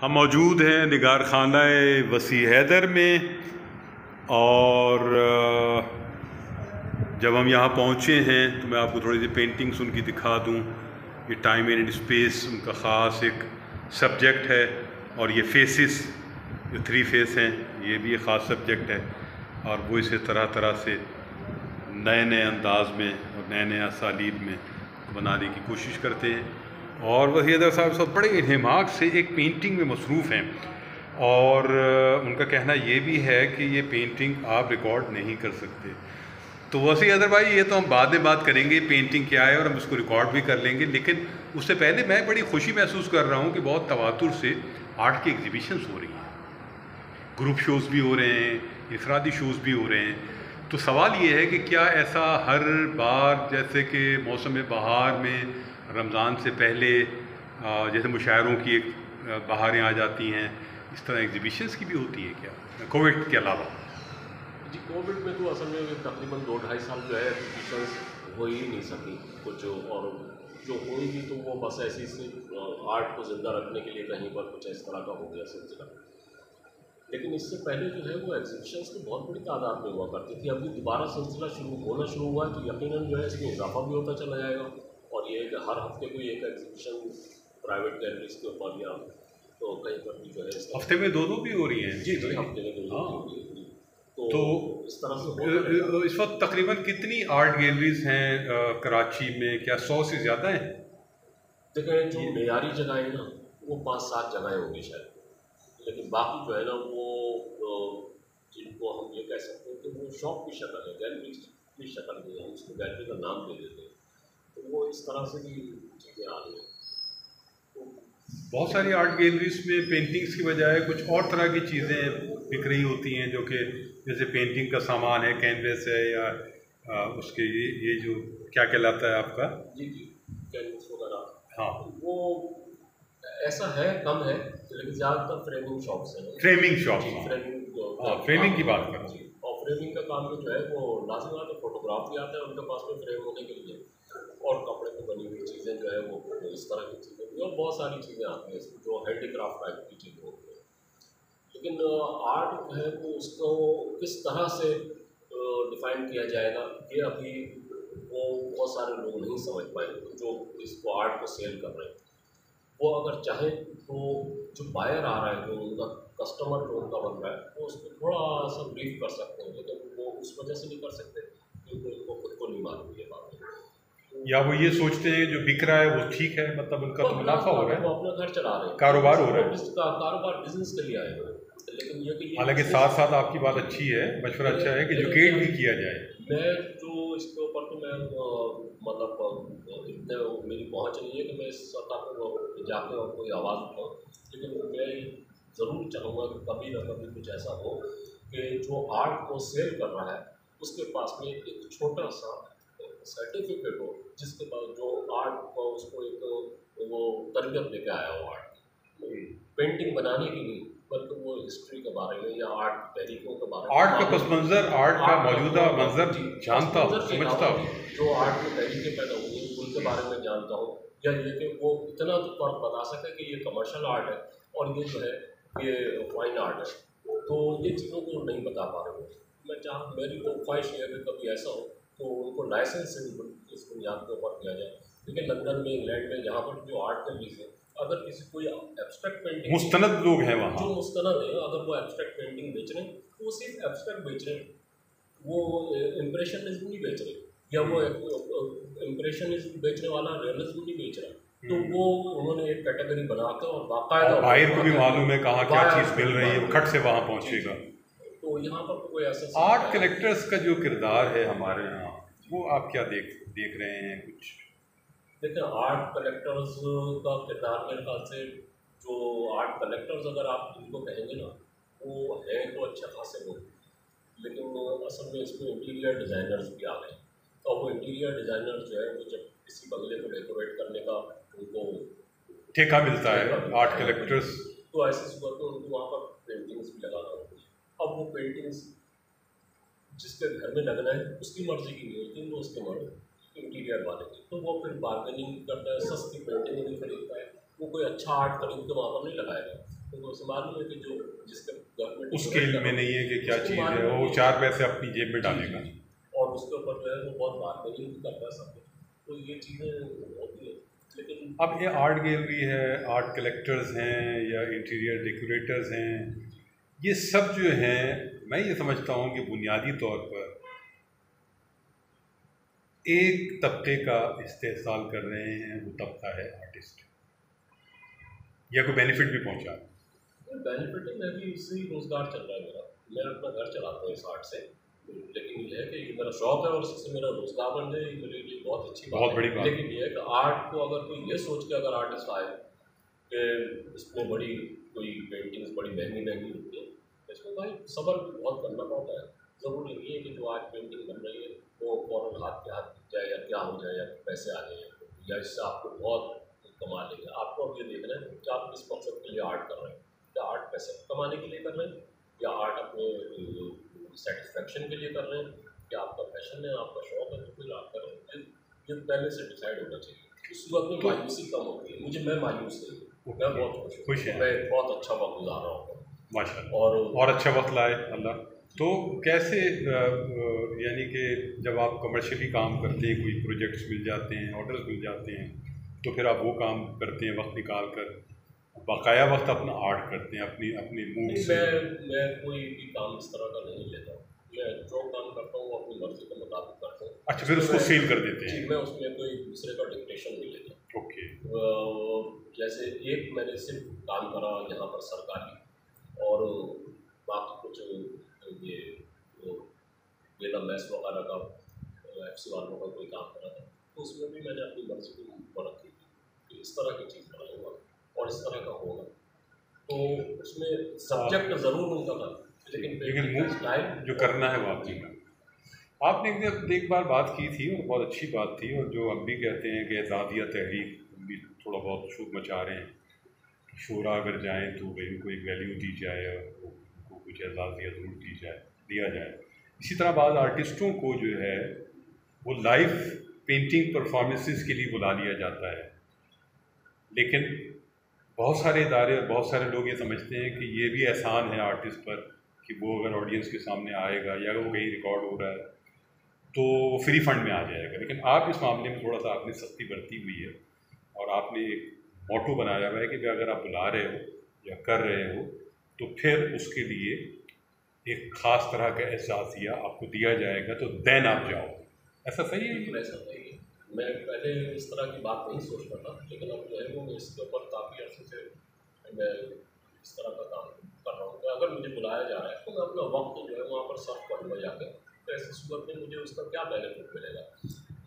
हम मौजूद हैं निगार खाना वसी हैदर में। और जब हम यहाँ पहुँचे हैं तो मैं आपको थोड़ी सी पेंटिंग्स उनकी दिखा दूँ। ये टाइम एंड स्पेस उनका ख़ास एक सब्जेक्ट है, और ये फेसेस जो 3 फेस हैं ये भी एक ख़ास सब्जेक्ट है। और वो इसे तरह तरह से नए नए अंदाज में और नए नए असालीब में बनाने की कोशिश करते हैं। और वसी हैदर साहब सब बड़े इन्हमाक से एक पेंटिंग में मसरूफ़ हैं, और उनका कहना ये भी है कि ये पेंटिंग आप रिकॉर्ड नहीं कर सकते। तो वसी हैदर भाई, ये तो हम बाद में बात करेंगे पेंटिंग क्या है, और हम उसको रिकॉर्ड भी कर लेंगे। लेकिन उससे पहले मैं बड़ी खुशी महसूस कर रहा हूँ कि बहुत तवातुर से आर्ट की एग्जीबिशंस हो रही हैं, ग्रुप शोज़ भी हो रहे हैं, इफरादी शोज़ भी हो रहे हैं। तो सवाल ये है कि क्या ऐसा हर बार जैसे कि मौसम बहार में रमज़ान से पहले जैसे मुशायरों की एक बहारें आ जाती हैं, इस तरह एग्जीबिशंस की भी होती हैं क्या कोविड के अलावा? जी, कोविड में तो असल में तकरीबन 2-2.5 साल जो है एग्जीबिशंस हो ही नहीं सकी कुछ, और जो होगी तो वो बस ऐसी से आर्ट को ज़िंदा रखने के लिए कहीं पर कुछ इस तरह का हो गया सिलसिला। लेकिन इससे पहले जो है वो एग्जीबिशंस की बहुत बड़ी तादाद में हुआ करती थी। अभी दोबारा सिलसिला होना शुरू हुआ है तो यकीनन जो है इसमें इजाफा भी होता चला जाएगा। और ये कि हर हफ्ते कोई एक एग्जीबिशन प्राइवेट गैलरीज के ऊपर या तो कहीं पर भी जो है हफ्ते में 2-2 भी हो रही हैं। जी, हफ्ते में 2 हो रही है। तो इस तरह से इस वक्त तकरीबन कितनी आर्ट गैलरीज हैं कराची में? क्या 100 से ज़्यादा हैं? देखिए, जो मेयारी जगह है ना वो 5-7 जगहें होंगी शायद, लेकिन बाकी जो है ना वो जिनको हम ये कह सकते हैं कि वो शॉप की शक्ल है, गैलरी की शक्ल नहीं है, हम उसको गैलरी का नाम दे देते हैं। तो वो इस तरह से भी चीज़ें आ रही हैं। तो बहुत सारी आर्ट गैलरीज में पेंटिंग्स की बजाय कुछ और तरह की चीज़ें बिक रही होती हैं, जो कि जैसे पेंटिंग का सामान है, कैनवस है, या उसके ये जो क्या कहलाता है आपका? जी, कैनवस वगैरह। हाँ, वो ऐसा है, कम है, लेकिन ज़्यादातर फ्रेमिंग शॉप्स हैं। Framing shop. फ्रेमिंग की बात कर। और फ्रेमिंग का काम जो है वो लाजिम आता है, फोटोग्राफ भी आता है उनके पास में फ्रेम होने के लिए, और कपड़े पे बनी हुई चीज़ें जो है वो इस तरह की चीज़ें भी, और बहुत सारी चीज़ें आती हैं इसमें जो हैंडीक्राफ्ट टाइप की चीज़ें होती हैं। लेकिन आर्ट जो है वो उसको किस तरह से डिफ़ाइन किया जाएगा, ये अभी वो बहुत सारे लोग नहीं समझ पाएंगे जो इसको आर्ट को सेल कर रहे हैं। वो अगर चाहें तो जो बायर आ रहा है, जो उनका कस्टमर जो उनका बन रहा है, वो उसको थोड़ा सा ब्रीफ कर सकते हैं, लेकिन वो उस वजह से नहीं कर सकते क्योंकि उनको खुद को नहीं मालूम ये बात। या वो ये सोचते हैं जो बिक रहा है वो ठीक है, मतलब उनका तो मुनाफा हो रहा है, वो अपना घर चला रहे हैं, कारोबार हो रहा है, कारोबार बिजनेस के लिए आए हुए हैं। लेकिन ये कि हालांकि साथ साथ आपकी बात अच्छी है, मशवरा अच्छा है कि एजुकेट भी किया जाए। मैं जो इसके ऊपर तो मैं मतलब इतने मेरी पहुंच नहीं है कि मैं इस सतह पर जाके और कोई आवाज़ उठाऊँ, लेकिन मैं ज़रूर चाहूँगा कि कभी ना कभी कुछ ऐसा हो कि जो आर्ट को सेल कर रहा है उसके पास में एक छोटा सा सर्टिफिकेट हो, जिसके पास जो आर्ट को उसको एक वो तरबियत लेके आया हो आर्ट पेंटिंग बनाने की नहीं, बल्कि वो हिस्ट्री के बारे में या आर्ट तहरीकों के बारे में, आर्ट का पस मंज़र, आर्ट का मौजूदा मंजर जानता हो, समझता हो, जो आर्ट में तहरीकें पैदा हुई हैं उनके बारे में जानता हो, या ये कि वो इतना तो फर्क बता सके कि ये कमर्शियल आर्ट है और ये जो है ये फाइन आर्ट है। तो ये चीज़ों को नहीं बता पा रहे हो। मेरी तो ख्वाहिश ये है कि कभी ऐसा हो तो उनको लाइसेंस से इस बुनियाद के ऊपर दिया जाए। लेकिन लंदन में, इंग्लैंड में, यहाँ पर जो आर्ट गैलरीज हैं, अगर किसी कोई एब्स्ट्रैक्ट पेंटिंग, मुस्तनद लोग हैं वहाँ, जो मुस्तनद है, अगर वो एब्स्ट्रैक्ट पेंटिंग बेच रहे हैं तो वो सिर्फ एब्स्ट्रैक्ट बेच रहे हैं, वो इम्प्रेशनिज्म नहीं बेच रहे, या वो इम्प्रेशनिज्म बेचने वाला रियलिज्म नहीं बेच रहा। तो वो उन्होंने एक कैटेगरी बनाकर और बाकायदा बाहर को भी मालूम है कहाँ क्या चीज़ मिल रही है, खट से वहाँ पहुँचेगा। तो यहाँ पर कोई ऐसा आर्ट कलेक्टर्स का जो किरदार है हमारे यहाँ, वो आप क्या देख रहे हैं कुछ? देखिए, आर्ट कलेक्टर्स का किरदार मेरे ख्याल से, जो आर्ट कलेक्टर्स अगर आप इनको कहेंगे ना, वो हैं तो अच्छे खासे लोग, लेकिन असल में इसमें इंटीरियर डिज़ाइनर्स भी आ गए। और वो इंटीरियर डिज़ाइनर्स जो है वो जब किसी बंगले को डेकोरेट करने का उनको ठेका मिलता है, आर्ट कलेक्टर्स, तो ऐसी सूरत में उनको वहाँ पर पेंटिंग्स भी लगाना होती है। अब वो पेंटिंग्स जिसके घर में लगना है उसकी मर्ज़ी की नहीं होती, वो उसके मर्ज़ी इंटीरियर वाले की, तो वो फिर बार्गेनिंग करता है, सस्ती पेंटिंग नहीं खरीदता है, वो कोई अच्छा आर्ट खरीद के वहाँ पर नहीं लगाएगा, उसे मालूम है कि जो जिसके गवर्नमेंट उसके इल्म में नहीं है कि क्या चीज़ है, वो 4 पैसे अपनी जेब में डालेगा और उसके ऊपर जो है वो बहुत बार्गेनिंग भी करता है सब कुछ। तो ये चीज़ें होती है। लेकिन अब ये आर्ट गैलरी है, आर्ट कलेक्टर्स हैं या इंटीरियर डेकोरेटर्स हैं, ये सब जो हैं मैं ये समझता हूँ कि बुनियादी तौर पर एक तबके का इस्तेहसाल कर रहे हैं, वो तबका है आर्टिस्ट, या कोई बेनिफिट भी पहुँचा रहे हैं। बेनिफिट है, मैं भी इससे ही रोज़गार चल रहा है मेरा। मैं अपना घर चलाता हूँ इस आर्ट से, लेकिन ये है कि ये मेरा शौक है और इससे मेरा रोज़गार बन जाए, ये मेरे लिए बहुत अच्छी बहुत बड़ी बात। लेकिन ये है कि आर्ट को अगर कोई ये सोच के अगर आर्टिस्ट आए कि इसमें बड़ी कोई पेंटिंग्स बड़ी महंगी महंगी होती है, तो इसमें भाई सब्र भी बहुत करना पड़ता है। ज़रूरी नहीं है कि जो आज पेंटिंग बन रही है वो फ़ौरन हाथ के हाथ दिख जाए या क्या हो जाए या पैसे आ जाए या इससे आपको बहुत कमा लेंगे। आपको अब ये देखना है कि आप किस मकसद के लिए आर्ट कर रहे हैं। क्या आर्ट पैसे कमाने के लिए कर रहे हैं या आर्ट अपने सेटिस्फेक्शन के लिए कर रहे हैं, क्या आपका पैशन है, आपका शौक है, तो फिर आप कर रहे हैं। ये पहले से डिसाइड होना चाहिए। उस वक्त में मायूसी कम होती है। मैं मायूस नहीं हूँ, मैं बहुत खुश हूँ, मैं बहुत अच्छा वक्त गुजार रहा हूँ माशाल्लाह, और अच्छा वक्त लाए अल्लाह। तो कैसे यानी कि जब आप कमर्शियली काम करते हैं, कोई प्रोजेक्ट्स मिल जाते हैं, ऑर्डर्स मिल जाते हैं, तो फिर आप वो काम करते हैं वक्त निकाल कर, बकाया वक्त अपना आर्ट करते हैं अपनी अपनी मूड से? मैं कोई भी काम इस तरह का नहीं लेता हूँ। मैं जो काम करता हूँ अपनी मर्जी के मुताबिक करता हूँ। अच्छा, फिर उसको सेल कर देते हैं? मैं उसमें कोई दूसरे का डिक्टेशन नहीं लेता। ओके। जैसे एक मैंने सिर्फ काम करा यहाँ पर सरकारी, और बाकी कुछ ये बेला मैस वगैरह का FC वालों का कोई काम करा था, तो उसमें भी मैंने अपनी मर्जी की ऊपर रखी थी कि इस तरह की चीज़ बनाऊँगा और इस तरह का होगा। तो उसमें सब्जेक्ट ज़रूर उनका था, लेकिन स्टाइल जो करना है वो आपने करना। आपने एक बार बात की थी और बहुत अच्छी बात थी, और जो हम भी कहते हैं कि एजाज़ या तहरीक भी थोड़ा बहुत शोर मचा रहे हैं, शोरा अगर जाएँ तो भाई उनको एक वैल्यू दी जाए और उनको कुछ एजाज़ या ज़रूर दिया जाए। इसी तरह बाद आर्टिस्टों को जो है वो लाइव पेंटिंग परफॉर्मेंसेस के लिए बुला लिया जाता है, लेकिन बहुत सारे इदारे और बहुत सारे लोग ये समझते हैं कि ये भी एहसान है आर्टिस्ट पर कि वो अगर ऑडियंस के सामने आएगा या अगर वो कहीं रिकॉर्ड हो रहा है तो वो फ्री फंड में आ जाएगा। लेकिन आप इस मामले में थोड़ा सा आपने सख्ती बरती हुई है और आपने एक मोटो बनाया हुआ है कि अगर आप बुला रहे हो या कर रहे हो तो फिर उसके लिए एक ख़ास तरह का एहसासिया आपको दिया जाएगा, तो देन आप जाओ। ऐसा सही है? बिल्कुल ऐसा सही है। मैं पहले इस तरह की बात नहीं सोचता था, लेकिन अब जो है वो इसके ऊपर काफ़ी अर्से से मैं इस तरह का काम कर रहा हूँ कि अगर मुझे बुलाया जा रहा है तो मैं अपना वक्त जो है वहाँ पर सर्व करूँगा जाकर। तो ऐसी सूरत में मुझे उसका क्या बेनिफिट मिलेगा?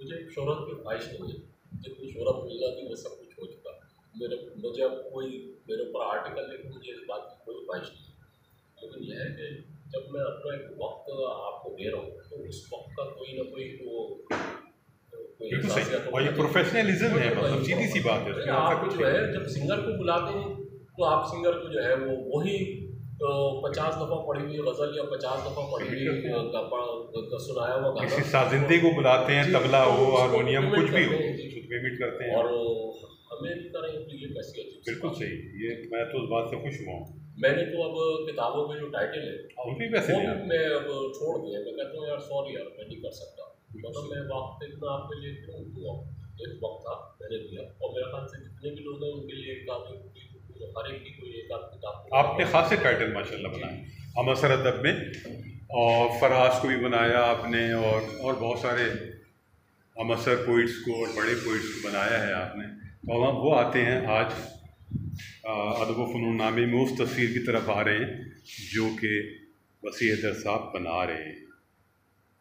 मुझे शोहरत की ख्वाहिश नहीं है, जितनी शोहरत मिल जाती वो सब कुछ हो चुका। मुझे अब कोई मेरे ऊपर आर्टिकल लिखे, मुझे इस बात की कोई ख्वाहिश नहीं है। लेकिन यह है कि जब मैं अपना एक वक्त आपको दे रहा हूँ तो उस वक्त का कोई ना कोई और ये प्रोफेशनलिज्म है, मतलब सीधी सी बात है। आप जो है जब सिंगर को बुलाते हैं तो आप सिंगर को जो है वो वही 50 दफ़ा पढ़ी हुई गज़ल या 50 दफ़ा पढ़ी हुई सुनाया हुआ गाना, किसी साजिंदे को बुलाते हैं, तबला हो हारमोनियम कुछ भी हो, पेमेंट करते हैं और हमें भी करें तो ये कैसी है? बिल्कुल सही। ये मैं तो उस बात से खुश हुआ हूँ। मैंने तो अब किताबों में जो टाइटल है उनके पैसे वो मैं अब छोड़ दिया। मैं कहता हूँ यार सॉरी यार मैं नहीं कर सकता, मतलब मैं वक्त इतना आपके लिए क्यों हुआ। एक वक्त था मैंने दिया, और मेरे ख्याल से जितने भी लोग हैं उनके लिए हर एक की कोई एक आध किताब। आपने खासे टाइटल माशाल्लाह बनाए, हमअसर अदब में, और फराज को भी बनाया आपने, और बहुत सारे हमअसर पोइट्स को और बड़े पोइट्स को बनाया है आपने। तो हम वो आते हैं आज अदब व फ़नून नामे में उस तस्वीर की तरफ आ रहे हैं जो कि वसी हैदर साहब बना रहे हैं,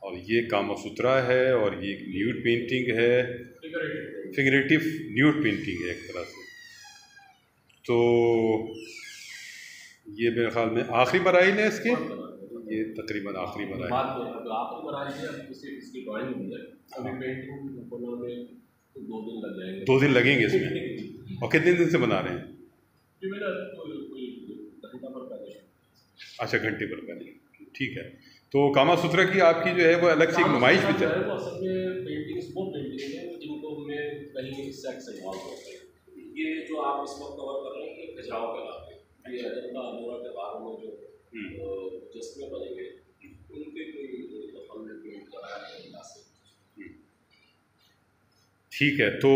और ये कामा सुथरा है और ये न्यूड पेंटिंग है, फिगरेटिव न्यूड पेंटिंग है एक तरह से। तो ये मेरे ख्याल में आखिरी बराई है इसके, ये तकरीबन आखिरी बराई है। इसकी ड्राइंग हुई है, अभी पेंटिंग बनाने में 2 दिन लग जाएंगे। 2 दिन लगेंगे इसमें। और कितने दिन से बना रहे हैं? अच्छा, घंटे पर पहले, ठीक है। तो कामा सुथरा की आपकी जो है वो अलग से एक नुमाइश भी चल रही है। असल में पेंटिंग्स वो पेंटिंग है जिनको मैं कहीं सेक्स इन्वॉल्व होते हैं। ये जो आप इस वक्त कवर कर रहे हैं ये खिजराव कहलाते हैं। ये अजंता जिसमें बनेंगे उनके कोई हमने पेंट कराया है यहाँ से। ठीक है, तो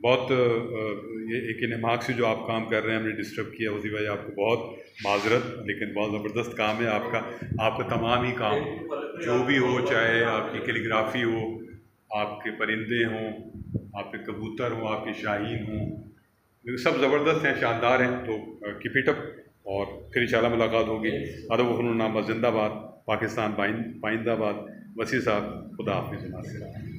बहुत ये एक इनहमाक से जो आप काम कर रहे हैं हमने डिस्टर्ब किया, उसी वजह आपको बहुत माजरत, लेकिन बहुत ज़बरदस्त काम है आपका तमाम ही काम जो भी हो, चाहे आपकी कैलीग्राफी हो, आपके परिंदे हों, आपके कबूतर हों, आपके शाहीन हों, सब ज़बरदस्त हैं, शानदार हैं। तो कीप इट अप, और फिर इंशाल्लाह मुलाकात होगी। अदब व फ़नून नामा जिंदाबाद, पाकिस्तान पाइंदाबाद। वसी साहब, खुदा हाफिज़।